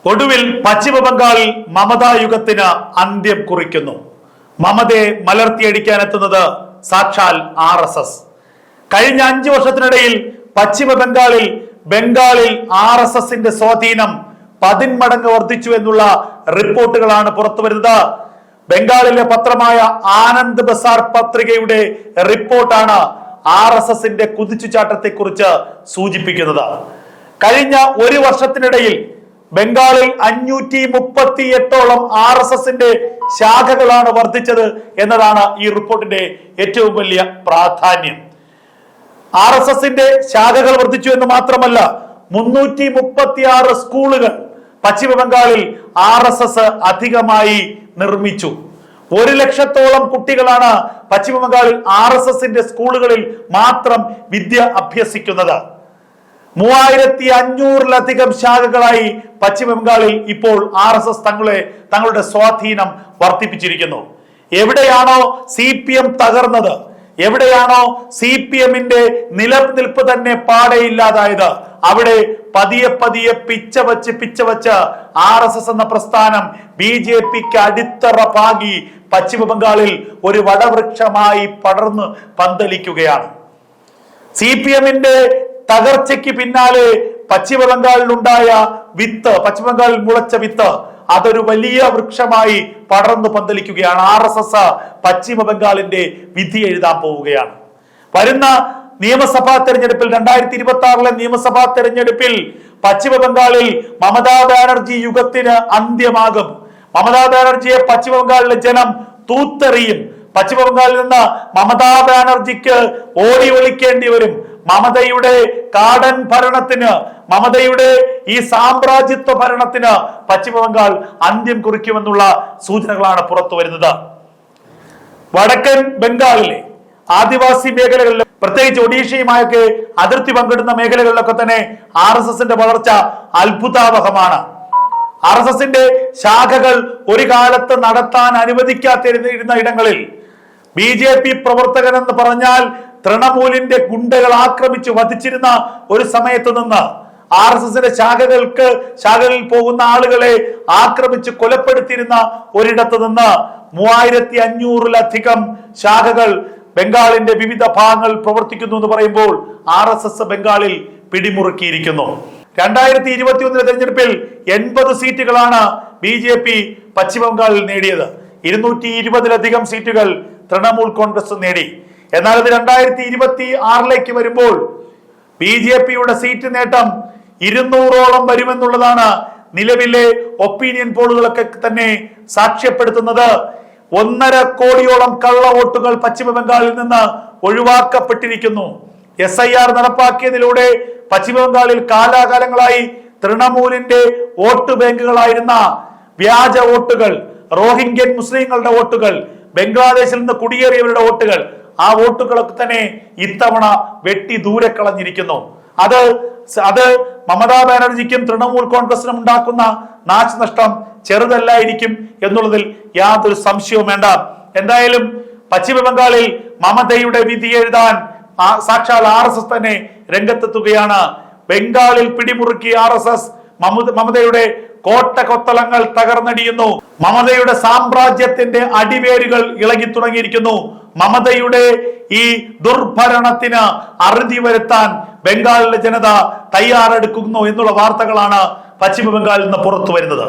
ഒടുവിൽ പശ്ചിമ ബംഗാളിൽ മമതാ യുഗത്തിന് അന്ത്യം കുറിക്കുന്നു. മമതയെ മലർത്തിയടിക്കാനെത്തുന്നത് സാക്ഷാൽ RSS. കഴിഞ്ഞ 5 വർഷത്തിനിടയിൽ പശ്ചിമ ബംഗാളിൽ RSSന്റെ സ്വാധീനം 10 മടങ്ങ് വർദ്ധിച്ചു എന്നുള്ള റിപ്പോർട്ടുകളാണ് പുറത്തു വരുന്നത്. ബംഗാളിലെ പത്രമായ ആനന്ദ് ബസാർ പത്രികയുടെ റിപ്പോർട്ടാണ് RSSന്റെ കുതിച്ചുചാട്ടത്തെ കുറിച്ച് സൂചിപ്പിക്കുന്നത്. കഴിഞ്ഞ 1 വർഷത്തിനിടയിൽ ബംഗാളിൽ 538ഓളം RSSന്റെ ശാഖകളാണ് വർദ്ധിച്ചത് എന്നതാണ് ഈ റിപ്പോർട്ടിന്റെ ഏറ്റവും വലിയ പ്രാധാന്യം. RSSന്റെ ശാഖകൾ വർദ്ധിച്ചു എന്ന് മാത്രമല്ല, 336 സ്കൂളുകൾ പശ്ചിമ ബംഗാളിൽ RSS അധികമായി നിർമ്മിച്ചു. 1 ലക്ഷത്തോളം കുട്ടികളാണ് പശ്ചിമ ബംഗാളിൽ RSSന്റെ സ്കൂളുകളിൽ മാത്രം വിദ്യ അഭ്യസിക്കുന്നത്. 3500-ലധികം ശാഖകളായി പശ്ചിമ ബംഗാളിൽ ഇപ്പോൾ RSS തങ്ങളുടെ സ്വാധീനം വർദ്ധിപ്പിച്ചിരിക്കുന്നു. എവിടെയാണോ CPM തകർന്നത്, എവിടെയാണോ CPMന്റെ നിലനിൽപ്പ് തന്നെ പാടെയില്ലാതായത്, അവിടെ പതിയെ പിച്ച വച്ച് RSS എന്ന പ്രസ്ഥാനം BJPക്ക് അടിത്തറ പാകി പശ്ചിമ ബംഗാളിൽ ഒരു വടവൃക്ഷമായി പടർന്ന് പന്തലിക്കുകയാണ്. CPMന്റെ തകർച്ചയ്ക്ക് പിന്നാലെ പശ്ചിമ ബംഗാളിലുണ്ടായ പശ്ചിമ ബംഗാളിൽ മുളച്ച വിത്ത് അതൊരു വലിയ വൃക്ഷമായി പടർന്നു പന്തലിക്കുകയാണ്. RSS പശ്ചിമ ബംഗാളിന്റെ വിധി എഴുതാൻ പോവുകയാണ്. വരുന്ന നിയമസഭാ തെരഞ്ഞെടുപ്പിൽ 2026 നിയമസഭാ തെരഞ്ഞെടുപ്പിൽ പശ്ചിമ ബംഗാളിൽ മമതാ ബാനർജി യുഗത്തിന് അന്ത്യമാകും. മമതാ ബാനർജിയെ പശ്ചിമ ബംഗാളിലെ ജനം തൂത്തെറിയും. പശ്ചിമ ബംഗാളിൽ നിന്ന് മമതാ ബാനർജിക്ക് ഓടി ഒളിക്കേണ്ടി വരും. മമതയുടെ കാടൻ ഭരണത്തിന്, മമതയുടെ ഈ സാമ്രാജ്യത്വ ഭരണത്തിന് പശ്ചിമ ബംഗാൾ അന്ത്യം കുറിക്കുമെന്നുള്ള സൂചനകളാണ് പുറത്തു വരുന്നത്. വടക്കൻ ബംഗാളിലെ ആദിവാസി മേഖലകളിൽ, പ്രത്യേകിച്ച് ഒഡീഷയുമായൊക്കെ അതിർത്തി പങ്കിടുന്ന മേഖലകളിലൊക്കെ തന്നെ RSSന്റെ വളർച്ച അത്ഭുതാവഹമാണ്. RSSന്റെ ശാഖകൾ ഒരു കാലത്ത് നടത്താൻ അനുവദിക്കാതിരുന്ന ഇടങ്ങളിൽ BJP പ്രവർത്തകൻ എന്ന് പറഞ്ഞാൽ തൃണമൂലിന്റെ ഗുണ്ടകൾ ആക്രമിച്ചു വധിച്ചിരുന്ന ഒരു സമയത്ത് നിന്ന് RSSന്റെ ശാഖകളിൽ പോകുന്ന ആളുകളെ ആക്രമിച്ച് കൊലപ്പെടുത്തിയിരുന്ന ഒരിടത്ത് നിന്ന് 3500-ലധികം ശാഖകൾ ബംഗാളിന്റെ വിവിധ ഭാഗങ്ങളിൽ പ്രവർത്തിക്കുന്നു എന്ന് പറയുമ്പോൾ RSS ബംഗാളിൽ പിടിമുറുക്കിയിരിക്കുന്നു. 2021 തെരഞ്ഞെടുപ്പിൽ 80 സീറ്റുകളാണ് BJP പശ്ചിമ ബംഗാളിൽ നേടിയത്. 220-ലധികം സീറ്റുകൾ തൃണമൂൽ കോൺഗ്രസ് നേടി. എന്നാൽ ഇത് 2026 വരുമ്പോൾ BJPയുടെ സീറ്റ് നേട്ടം 200ഓളം വരുമെന്നുള്ളതാണ് നിലവിലെ ഒപ്പീനിയൻ പോളുകളൊക്കെ തന്നെ സാക്ഷ്യപ്പെടുത്തുന്നത്. 1.5 കോടിയോളം കള്ള വോട്ടുകൾ പശ്ചിമ ബംഗാളിൽ നിന്ന് ഒഴിവാക്കപ്പെട്ടിരിക്കുന്നു. SIR നടപ്പാക്കിയതിലൂടെ പശ്ചിമ ബംഗാളിൽ കാലാകാലങ്ങളായി തൃണമൂലിന്റെ വോട്ട് ബാങ്കുകളായിരുന്ന വ്യാജ വോട്ടുകൾ, റോഹിംഗ്യൻ മുസ്ലിങ്ങളുടെ വോട്ടുകൾ, ബംഗ്ലാദേശിൽ നിന്ന് കുടിയേറിയവരുടെ വോട്ടുകൾ, ആ വോട്ടുകളൊക്കെ തന്നെ ഇത്തവണ വെട്ടി ദൂരെ കളഞ്ഞിരിക്കുന്നു. അത് മമതാ ബാനർജിക്കും തൃണമൂൽ കോൺഗ്രസിനും ഉണ്ടാക്കുന്ന നാശനഷ്ടം ചെറുതല്ലായിരിക്കും എന്നുള്ളതിൽ യാതൊരു സംശയവും വേണ്ട. എന്തായാലും പശ്ചിമ ബംഗാളിൽ മമതയുടെ വിധി എഴുതാൻ സാക്ഷാൽ RSS തന്നെ രംഗത്തെത്തുകയാണ്. ബംഗാളിൽ പിടിമുറുക്കി RSS. മമതയുടെ കോട്ടകൊത്തളങ്ങൾ തകർന്നടിയുന്നു. മമതയുടെ സാമ്രാജ്യത്തിന്റെ അടിവേരുകൾ ഇളകി തുടങ്ങിയിരിക്കുന്നു. മമതയുടെ ഈ ദുർഭരണത്തിന് അറുതി വരുത്താൻ ബംഗാളിലെ ജനത തയ്യാറെടുക്കുന്നു എന്നുള്ള വാർത്തകളാണ് പശ്ചിമ ബംഗാളിൽ നിന്ന് പുറത്തു വരുന്നത്.